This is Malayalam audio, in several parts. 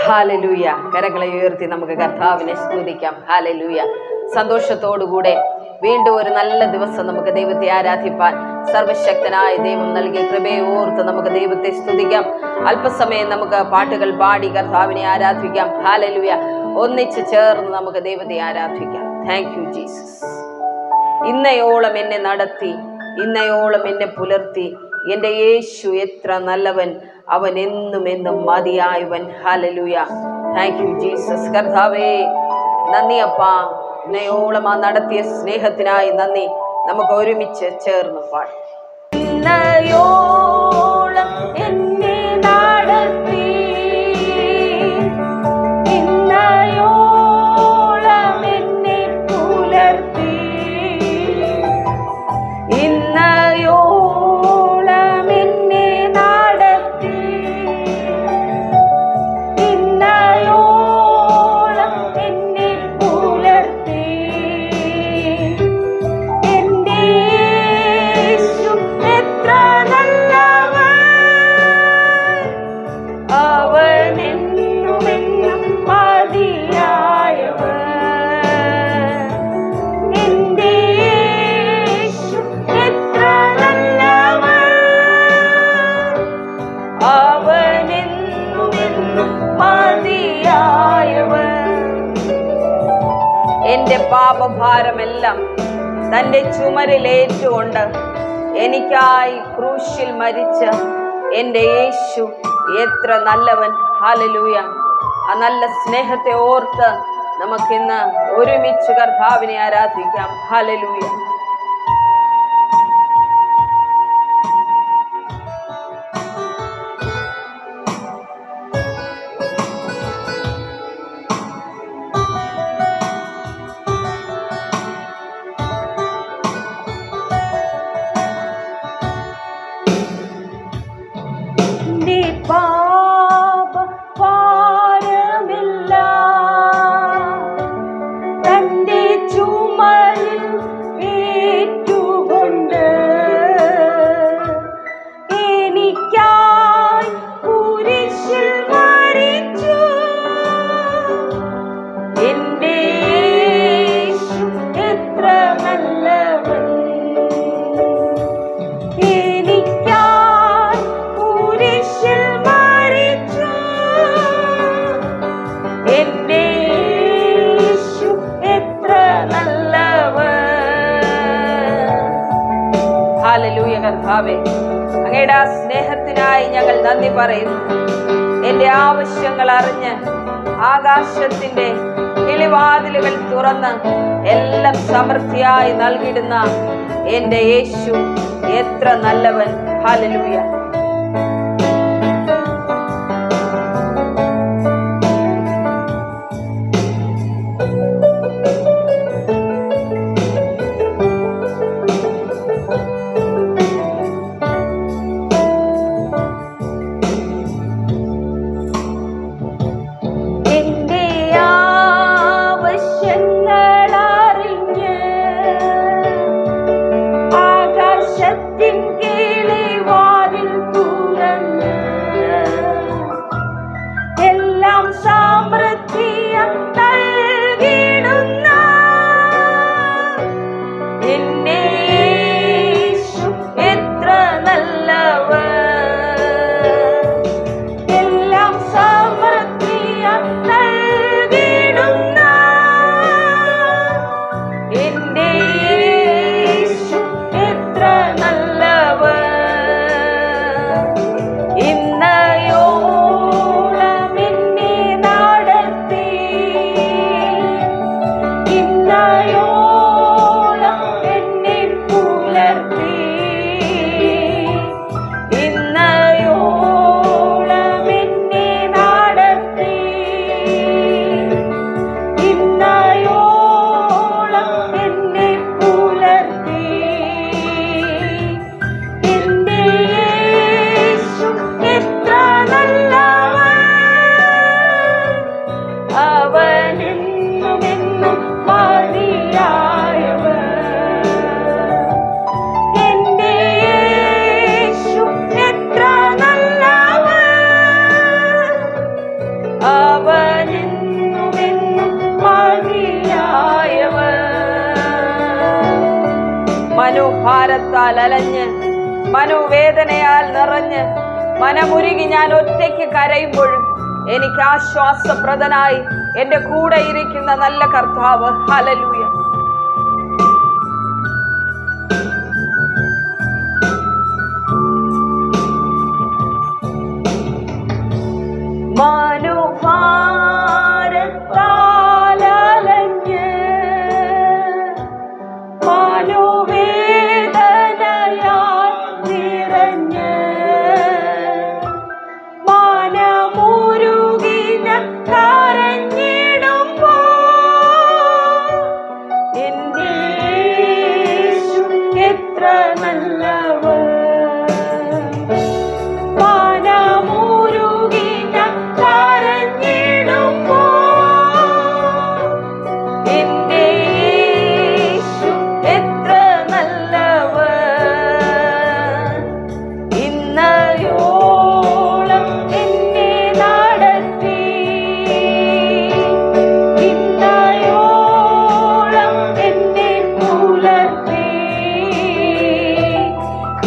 ഹാലലൂയ. കരങ്ങളെ ഉയർത്തി നമുക്ക് കർത്താവിനെ സ്തുതിക്കാം. ഹാലലൂയ. സന്തോഷത്തോടുകൂടെ വീണ്ടും ഒരു നല്ല ദിവസം നമുക്ക് ദൈവത്തെ ആരാധിപ്പാൻ സർവശക്തനായ ദൈവം നൽകിയ കൃപയെ ഓർത്ത് നമുക്ക് ദൈവത്തെ സ്തുതിക്കാം. അല്പസമയം നമുക്ക് പാട്ടുകൾ പാടി കർത്താവിനെ ആരാധിക്കാം. ഹാലലൂയ. ഒന്നിച്ച് ചേർന്ന് നമുക്ക് ദൈവത്തെ ആരാധിക്കാം. Thank you Jesus. ഇന്നയോളം എന്നെ നടത്തി, ഇന്നയോളം എന്നെ പുലർത്തി, എൻ്റെ യേശു എത്ര നല്ലവൻ, അവൻ എന്നും എന്നും മതിയായവൻ. ഹല്ലേലൂയ. Thank you Jesus. കർത്താവേ നന്ദി അപ്പാ, ഇന്നയോളം ആ നടത്തിയ സ്നേഹത്തിനായി നന്ദി. നമുക്ക് ഒരുമിച്ച് ചേർന്ന് പാടാം. ഇന്നയോളം എന്നെ നടത്തി, ഇന്നയോളം എന്നെ പുലർത്തി, ഇന്നയോളം എന്നെ നടത്തി, ഇന്നയോളം എന്നെ പുലർത്തി. എൻ്റെ യേശു എത്ര നല്ലവൻ, അവൻ എന്നുമെന്നും മതിയായവൻ. എൻ്റെ യേശു എത്ര നല്ലവൻ, അവൻ എന്നുമെന്നും മതിയായവൻ. എൻ്റെ പാപഭാരമെല്ലാം തൻ്റെ ചുമരിലേറ്റുകൊണ്ട് എനിക്കായി ക്രൂശിൽ മരിച്ച എൻ്റെ യേശു എത്ര നല്ലവൻ. ഹല്ലേലൂയ. ആ നല്ല സ്നേഹത്തെ ഓർത്ത് നമുക്കിന്ന് ഒരുമിച്ച് കർത്താവിനെ ആരാധിക്കാം. ഹല്ലേലൂയ. എൻ്റെ പാപഭാരമെല്ലാം തൻ്റെ ചുമലിൽ ഏറ്റുകൊണ്ട് എനിക്കായി കുരിശിൽ മരിച്ചു. എൻ്റെ യേശു എത്ര നല്ലവൻ, എനിക്കായി കുരിശിൽ മരിച്ചു. എൻ്റെ യേശു എത്ര നല്ലവൻ. ഹല്ലേലൂയ. കർത്താവേ, അങ്ങയുടെ ആ സ്നേഹത്തിനായി ഞങ്ങൾ നന്ദി പറയുന്നു. എൻ്റെ ആവശ്യങ്ങൾ അറിഞ്ഞ് ആകാശത്തിൻ്റെ കിളിവാതിലുകൾ തുറന്ന് എല്ലാം സമൃദ്ധിയായി നൽകിടുന്ന എൻ്റെ യേശു എത്ര നല്ലവൻ. ഹല്ലേലൂയ. എൻ്റെ ആവശ്യങ്ങൾ അറിഞ്ഞ് ആകാശത്തിൻ കിളിവാതിൽ അവനെന്നുമെന്നും മതിയായവൻ. മനോഭാരത്താൽ അലഞ്ഞ് മനോവേദനയാൽ നിറഞ്ഞ് മനമുരുകി ഞാൻ ഒറ്റയ്ക്ക് കരയുമ്പോഴും എനിക്ക് ആശ്വാസപ്രദനായി എന്റെ കൂടെ ഇരിക്കുന്ന നല്ല കർത്താവ്. ഹല്ലേലൂയ. മനോഭാരത്താൽ അലഞ്ഞ് മനോവേദനയാൽ നിറഞ്ഞ് മനമുരുകി ഞാൻ കരഞ്ഞിടുമ്പോൾ എന്റെ യേശു എത്ര നല്ലവൻ. മനമുരുകി ഞാൻ കരഞ്ഞിടുമ്പോൾ എന്റെ യേശു എത്ര നല്ലവൻ. ഇന്നയോളം എന്നെ നടത്തി, ഇന്നയോളം എന്നെ പുലർത്തി,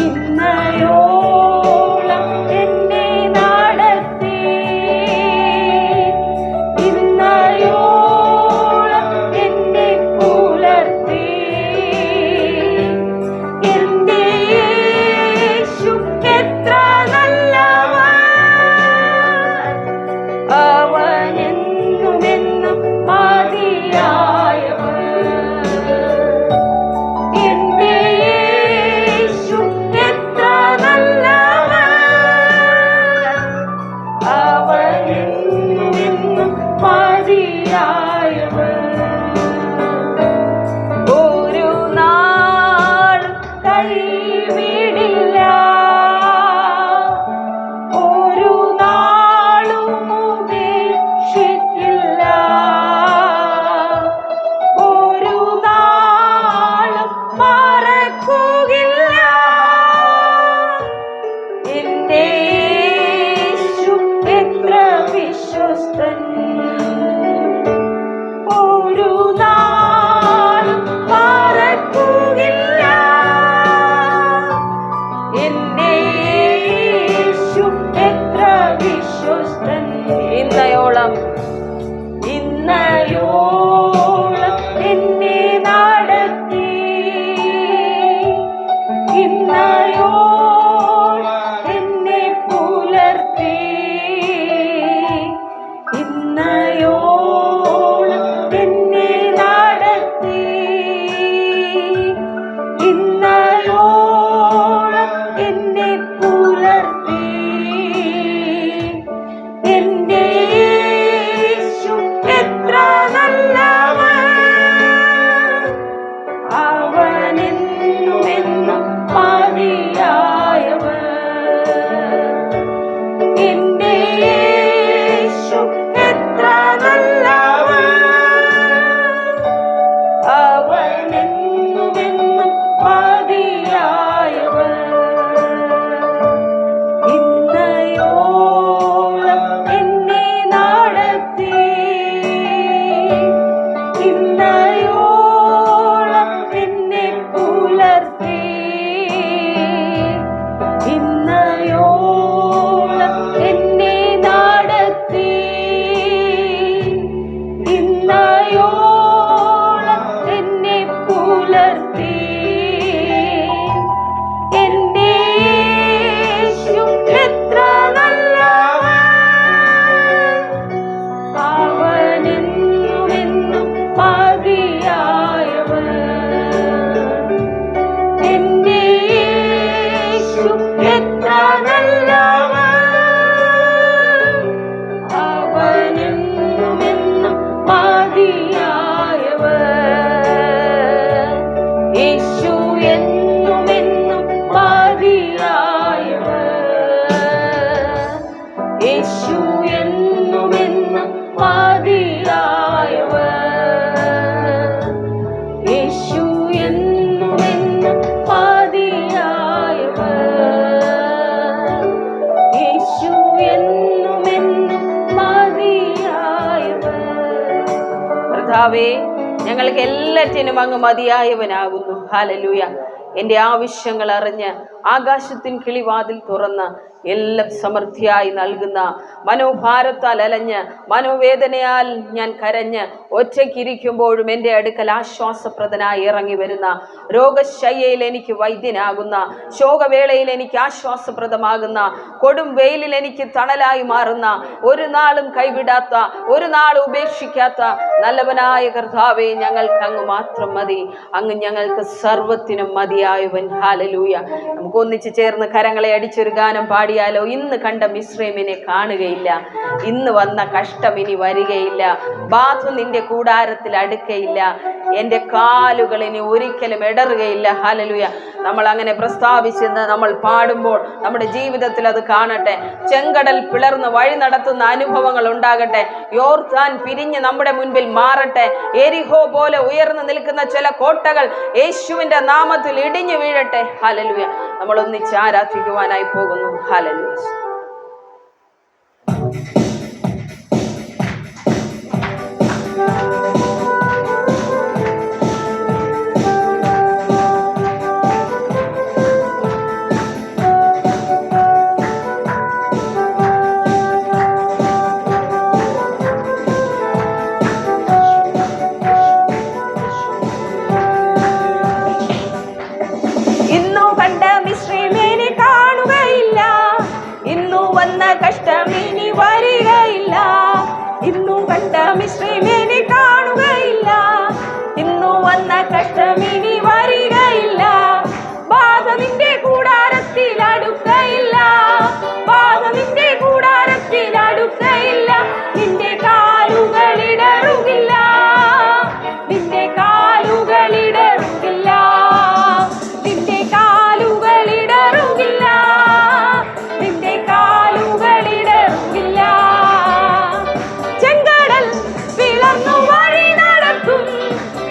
ഇന്നയോളം എന്നെ നടത്തി, ഇന്നയോളം എന്നെ പുലർത്തി. എന്റെ യേശു എത്ര നല്ലവൻ. അവനെന്നുമെന്നും മതിയായവൻ. എന്റെ യേശു എത്ര നല്ലവൻ. അവനെന്നുമെന്നും മതിയായവൻ. ഒരു നാളും കൈവിടില്ല, ഒരു നാളും ഉപേക്ഷിക്കില്ല, ഒരു നാളും മറക്കുകയില്ല. എന്റെ യേശു എത്ര വിശ്വസ്തൻ. ഒരു നാളും മറക്കുകയില്ല. എന്റെ യേശു എത്ര വിശ്വസ്തൻ. ഇന്നയോളം ഇന്നയോളം എന്നെ നടത്തി, ഇന്നയോളം എന്നെ പുലർത്തി, കർത്താവേ, ഞങ്ങൾക്ക് എല്ലാറ്റിനും അങ്ങ് മതിയായവനാകുന്നു. ഹല്ലേലൂയ. എൻ്റെ ആവശ്യങ്ങൾ അറിഞ്ഞ് ആകാശത്തിൻ കിളിവാതിൽ തുറന്ന് എല്ലാം സമൃദ്ധിയായി നൽകുന്ന, മനോഭാരത്താൽ അലഞ്ഞ് മനോവേദനയാൽ ഞാൻ കരഞ്ഞ് ഒറ്റയ്ക്കിരിക്കുമ്പോഴും എൻ്റെ അടുക്കൽ ആശ്വാസപ്രദനായി ഇറങ്ങി വരുന്ന, രോഗശയ്യയിൽ എനിക്ക് വൈദ്യനാകുന്ന, ശോകവേളയിൽ എനിക്ക് ആശ്വാസപ്രദമാകുന്ന, കൊടും വെയിലിൽ എനിക്ക് തണലായി മാറുന്ന, ഒരു നാളും കൈവിടാത്ത, ഒരു നാളും ഉപേക്ഷിക്കാത്ത നല്ലവനായ കർത്താവേ, ഞങ്ങൾക്ക് അങ്ങ് മാത്രം മതി. അങ്ങ് ഞങ്ങൾക്ക് സർവ്വത്തിനും മതിയായവൻ. ഹല്ലേലൂയ. നമുക്ക് ഒന്നിച്ചു ചേർന്ന് കരങ്ങളെ അടിച്ചൊരു ഗാനം പാടിയാലോ? ഇന്ന് കണ്ട മിസ്രൈമിനെ കാണുകയില്ല, ഇന്ന് വന്ന കഷ്ടം ഇനി വരികയില്ല, ബാധ നിന്റെ കൂടാരത്തിൽ അടുക്കയില്ല, എൻ്റെ കാലുകൾ ഇനി ഒരിക്കലും ഇടറുകയില്ല. ഹല്ലേലൂയ. നമ്മൾ അങ്ങനെ പ്രസ്താവിച്ചെന്ന് നമ്മൾ പാടുമ്പോൾ നമ്മുടെ ജീവിതത്തിൽ അത് കാണട്ടെ. ചെങ്കടൽ പിളർന്ന് വഴി നടത്തുന്ന അനുഭവങ്ങൾ ഉണ്ടാകട്ടെ. യോർദാൻ പിരിഞ്ഞ് നമ്മുടെ മുൻപിൽ മാറട്ടെ. എരിഹോ പോലെ ഉയർന്നു നിൽക്കുന്ന ചില കോട്ടകൾ യേശുവിൻ്റെ നാമത്തിൽ ഇടിഞ്ഞു വീഴട്ടെ. ഹല്ലേലൂയ. നമ്മൾ ഒന്നിച്ച് ആരാധിക്കുവാനായി പോകുന്നു. ഹല്ലേലൂയ. മിസ്രൈമിനെ കാണുകയില്ല, ഇന്നു വന്ന കഷ്ടമിനി വരികയില്ല, ബാധ നിന്റെ കൂടാരത്തിൽ അടുക്കയില്ല, ബാധ നിന്റെ കൂടാരത്തിൽ അടുക്കയില്ല, നിന്റെ കാലുകളിടറുകില്ല, നിന്റെ കാലുകളിടറുകില്ല, നിന്റെ കാലുകളിടറുകില്ല, നിന്റെ കാലുകളിടറുകില്ല.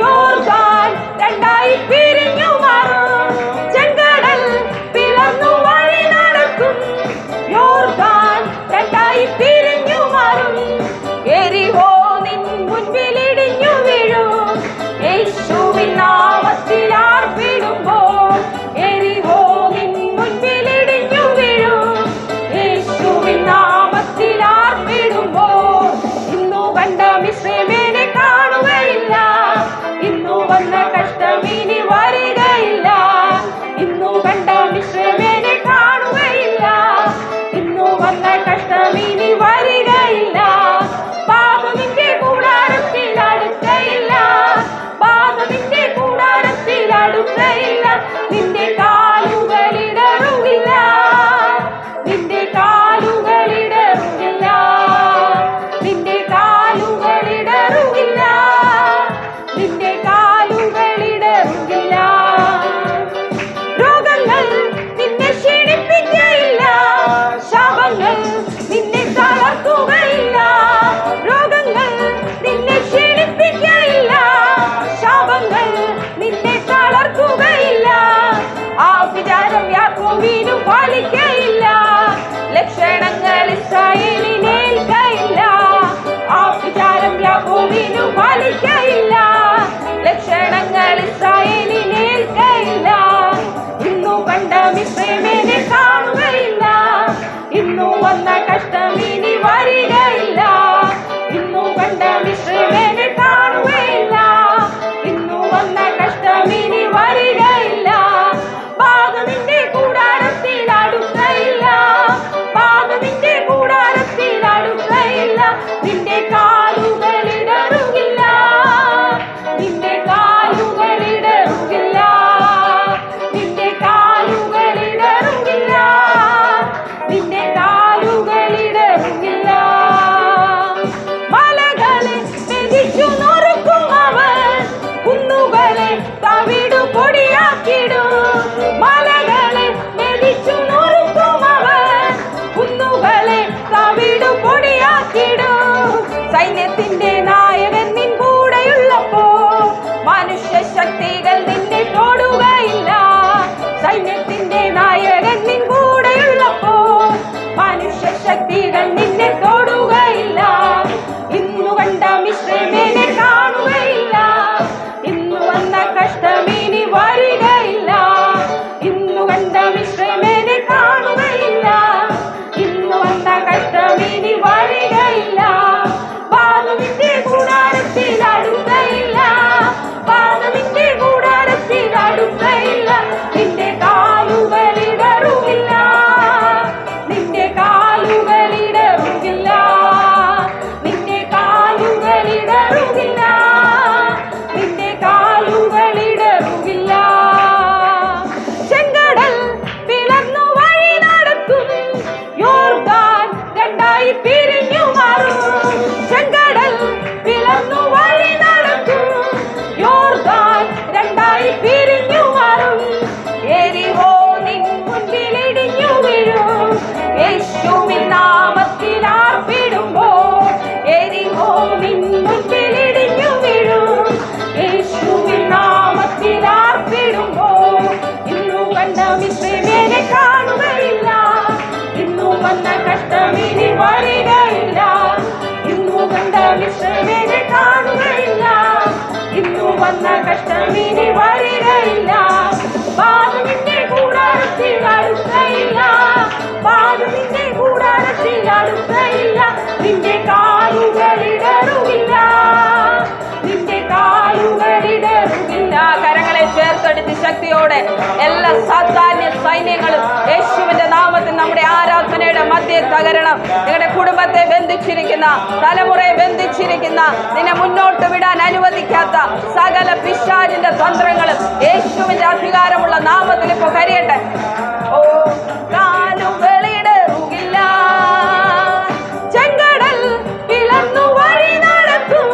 യോർദാൻ രണ്ടായി പിരിഞ്ഞു മാറും, ചെങ്കടൽ പിളർന്നു വഴി നടക്കും, യോർദാൻ രണ്ടായി പിരിഞ്ഞു മാറും, എരിഹോ നിൻ മുൻപിൽ ഇടിഞ്ഞു വീഴും, യേശുവിൻ നാമത്തിൽ ആർപ്പിടുമ്പോൾ, എരിഹോ നിൻ മുൻപിൽ ഇടിഞ്ഞു വീഴും, യേശുവിൻ നാമത്തിൽ ആർപ്പിടുമ്പോൾ. ഇന്നു കണ്ട മിസ്രൈമിനെ കാണുകയില്ല, ഇന്നു വന്ന കഷ്ടമിനി വരികയില്ല, ഇന്നു കണ്ട മിസ്രൈമിനെ കാണുകയില്ല, ഇന്നു വന്ന കഷ്ടമിനി വരികയില്ല, ബാധ നിന്റെ കൂടാരത്തിൽ അടുക്കയില്ല, ബാധ നിന്റെ കൂടാരത്തിൽ അടുക്കയില്ല, നിന്റെ കാലുകളിടറുകില്ല, നിന്റെ കാലുകളിടറുകില്ല, നിന്റെ കാലുകളിടറുകില്ല, നിന്റെ കാലുകളിടറുകില്ല. രോഗങ്ങൾ നിന്നെ ക്ഷീണിപ്പിക്കയില്ല, ശാപങ്ങൾ നിന്നെ തളർത്തുകയില്ല, രോഗങ്ങൾ നിന്നെ ക്ഷീണിപ്പിക്കയില്ല, ശാപങ്ങൾ നിന്നെ തളർത്തുകയില്ല, ആ വിചാരം യാക്കോബിനു പാലിക്കയില്ല, ലക്ഷണങ്ങൾ ഇസ്രായേലിനേൽക്കയില്ല, ആ വിചാരം യാക്കോബിനു പാലിക്കയില്ല, ലക്ഷണങ്ങൾ ഇസ്രായേലിനേൽക്കയില്ല. ഇന്നു കണ്ട മിസ്രൈമിനെ കാണുകയില്ല, ഇന്നു വന്ന കഷ്ടമിനി വരികയില്ല, ഇന്നു കണ്ട മിസ്രൈമിനെ കാണുകയില്ല, ഇന്നു വന്ന കഷ്ടമിനി വരികയില്ല, ബാധ നിന്റെ കൂടാരത്തിൽ അടുക്കയില്ല, ബാധ നിന്റെ കൂടാരത്തിൽ അടുക്കയില്ല, നിന്റെ കാലുകളിടറുകില്ല, നിന്റെ കാലുകളിടറുകില്ല, നിന്റെ കാലുകളിടറുകില്ല, നിന്റെ കാലുകളിടറുകില്ല. മലകളെ മെതിച്ചു നൊറുക്കും അവൻ, കുന്നുകളെ തവിടു പൊടിയാക്കിടും, മലകളെ മെതിച്ചു നൊറുക്കും അവൻ, കുന്നുകളെ തവിടു പൊടിയാക്കിടും, കാലുകളിടറുകില്ല, നിന്റെ കാലുകളിടറുകില്ല. കരങ്ങളെ ചേർത്തെടുത്ത് ശക്തിയോടെ എല്ലാ സാധാന്യ സൈന്യങ്ങളും യേശുവിന്റെ നാമത്തിൽ നമ്മുടെ ആരാധനയുടെ മധ്യേ തകരണം. നിങ്ങളുടെ കുടുംബത്തെ ബന്ധിച്ചിരിക്കുന്ന, തലമുറയെ ബന്ധിച്ചിരിക്കുന്ന, നിന്നെ മുന്നോട്ട് വിടാൻ അനുവദിക്കാത്ത സകല പിശാചിന്റെ തന്ത്രങ്ങളും യേശുവിന്റെ അധികാരമുള്ള നാമത്തിൽ ഇപ്പൊ കരിയട്ടെ. ഓ കാലുകളിടറുകില്ല, ചെങ്കടൽ പിളർന്നു വഴി നടക്കും,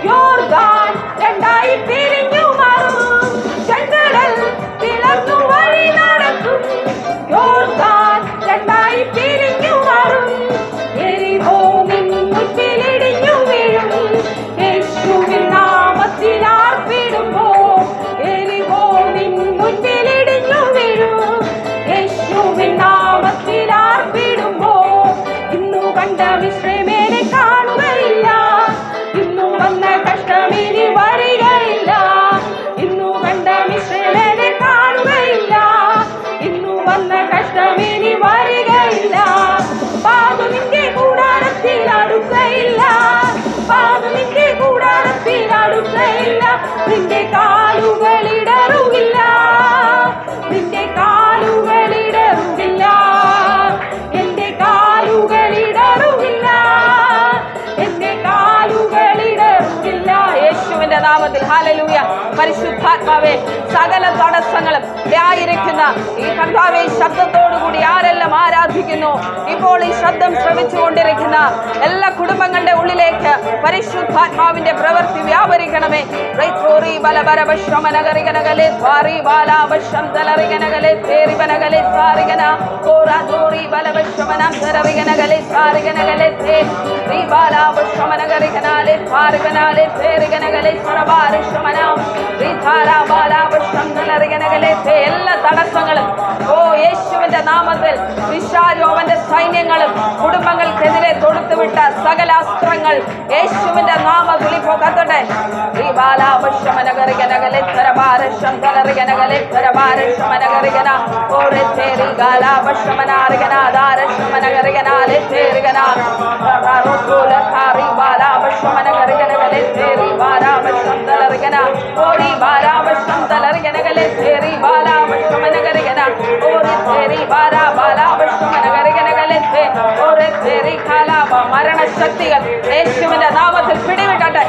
യോർദാൻ രണ്ടായി പിരിഞ്ഞു മാറും. ചെങ്കടൽ പിളർന്നു വഴി നടക്കും, യോർദാൻ രണ്ടായി പിരിഞ്ഞു മാറും. എരിഹോ നിൻ മുൻപിലിടിഞ്ഞു വീഴും, യേശുവിൻ നാമത്തിൽ ആർപ്പിടുമ്പോ. എരിഹോ നിൻ മുൻപിലിടിഞ്ഞു വീഴും, യേശുവിൻ നാമത്തിൽ ആർപ്പിടുമ്പോ. ഇന്നു കണ്ട വിശ്രമേനെ കാണുകയില്ല, ഇന്നു വന്ന കഷ്ടമിനി വരികയില്ല. ഇന്നു കണ്ട വിശ്രമേനെ കാണുകയില്ല, ഇന്നു വന്ന കഷ്ടമിനി വരികയില്ല. പാതു നിന്റെ കൂടാരത്തിൽ അടുക്കയില്ല, പാതു നിന്റെ കൂടാരത്തിൽ അടുക്കയില്ല. നിന്റെ കാലുകളിടറുകില്ല, നിന്റെ കാലുകളിടറുകില്ല, എന്റെ കാലുകളിടറുകില്ല, എന്റെ കാലുകളിടറുകില്ല. യേശുവിന്റെ നാമത്തിൽ ഹല്ലേലൂയ. പരിശുദ്ധാത്മാവേ, സകല തടസ്സങ്ങളും വ്യായിരിക്കുന്ന ഈ കർത്താവേ ശബ്ദത്തോടുകൂടി ആരെല്ലാം ആരാധിക്കുന്നു, ഇപ്പോൾ ഈ ശബ്ദം ശ്രമിച്ചുകൊണ്ടിരിക്കുന്ന എല്ലാ കുടുംബങ്ങളുടെ ഉള്ളിലേക്ക് പരിശുദ്ധാത്മാവിന്റെ പ്രവൃത്തി വ്യാപരിക്കണമേ. എല്ലാ തടസ്സങ്ങളും ഓ യേശുവിന്റെ നാമത്തിൽ പിശാചോവന്റെ സൈന്യങ്ങളും കുടുംബങ്ങൾക്കെതിരെ തൊടുത്തുവിട്ട സകല അസ്ത്രങ്ങൾ യേശുവിന്റെ നാമത്തിൽ ഇപ്പോൾ കത്തട്ടെ. മരണശക്തികൾ യേശുവിന്റെ നാമത്തിൽ പിടിവിട്ടട്ടെ.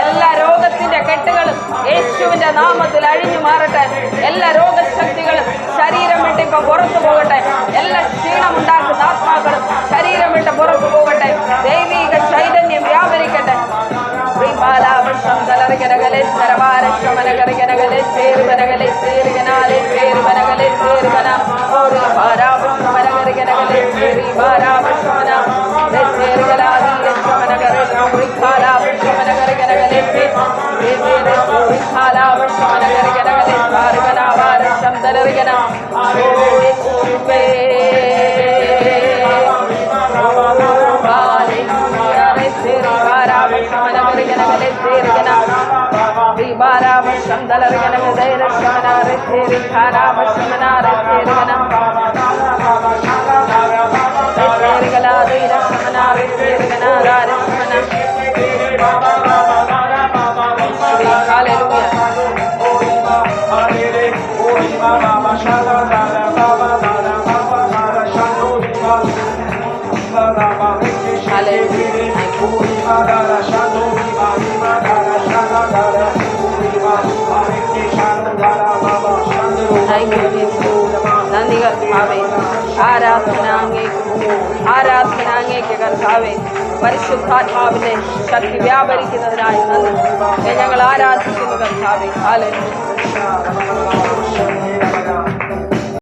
എല്ലാ രോഗത്തിന്റെ കെട്ടുകളും യേശുവിന്റെ നാമത്തിൽ അഴിഞ്ഞു മാറട്ടെ. എല്ലാ രോഗശക്തികളും ശരീരം വിട്ട് ഇപ്പൊ പുറത്തു പോകട്ടെ. എല്ലാ ക്ഷീണമുണ്ടാക്കുന്ന ആത്മാക്കളും ശരീരം വിട്ട് പുറത്തു പോകട്ടെ. ദൈവിക ചൈതന്യം വ്യാപരിക്കട്ടെ. ആരാധനാങ്ങേക്ക് കർത്താവേ, പരിശുദ്ധാത്മാവിന്റെ ശക്തി വ്യാപരിക്കുന്നതിനായി നന്ദി. ഞങ്ങൾ ആരാധിക്കുന്നു കർത്താവേ. ഹല്ലേലൂയ.